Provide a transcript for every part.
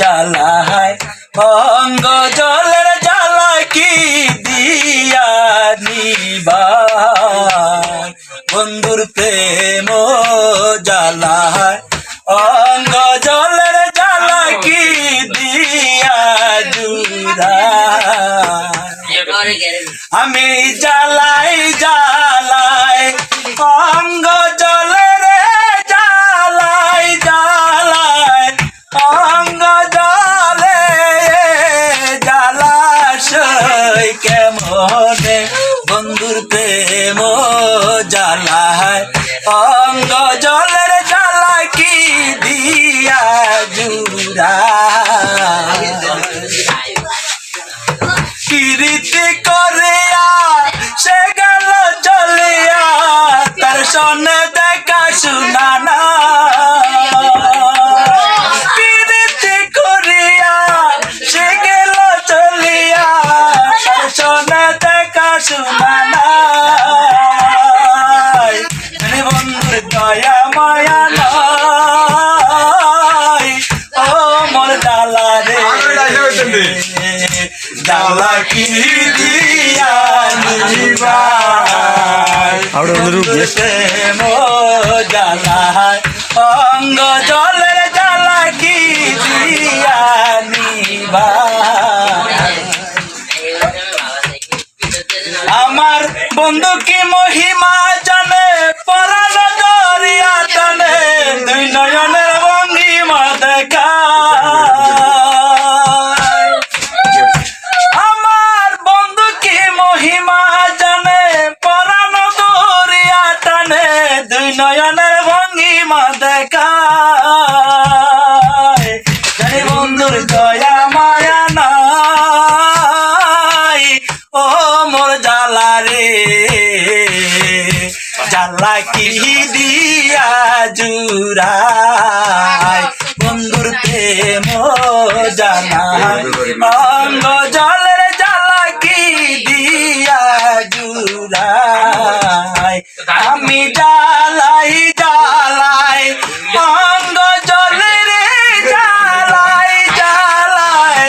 জ্বালায় অঙ্গ জলের জ্বালা কি দিয়া নিবাই বন্ধুর প্রেম জ্বালায় অঙ্গ জলের জ্বালা কি দিয়া জুড়াই আমি জ্বালাই জ্বালাই অঙ্গ জলের জ্বালাই জ্বালাই অঙ্গ জলে জ্বালাশয় কেমনে বন্ধুর প্রেম জ্বালায় অঙ্গ জলের জ্বালা কি দিয়া জুড়াই কিরিতি করিয়া সে গেল চলিয়া তার সনে দেখা শুনা না কিরিতি করিয়া সে গেল চলিয়া তার সনে দেখা শুনা না বন্ধুর দয়া মায়া নয় ও মোর ডালা রে জ্বালা কি দিয়া নিবাই প্রেম জ্বালায় অঙ্গ জলের জ্বালা কি দিয়া নিবাই আমার বন্ধু কি মহিমা জানে পরাণ দরিয়া টানে দুই নয়নের ভঙ্গিমা দেখা নয়নের ভঙ্গিমা দেখায় জানি বন্ধুর দয়া মায়া নাই ও মোর জ্বালা রে জ্বালা কি দিয়া জুড়াই বন্ধুর প্রেম জ্বালা অঙ্গ জলের জ্বালা কি দিয়া জুড়াই আমি জ্বালাই জ্বালাই অঙ্গ জলের জ্বালাই জ্বালাই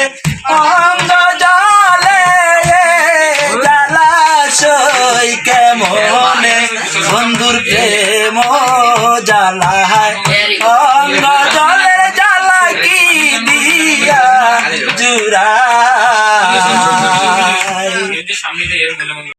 অঙ্গ জলে জ্বালাশয় কেমনে বন্ধুর প্রেম জ্বালায় অঙ্গ জলের জ্বালা কি দিয়া জুড়াই।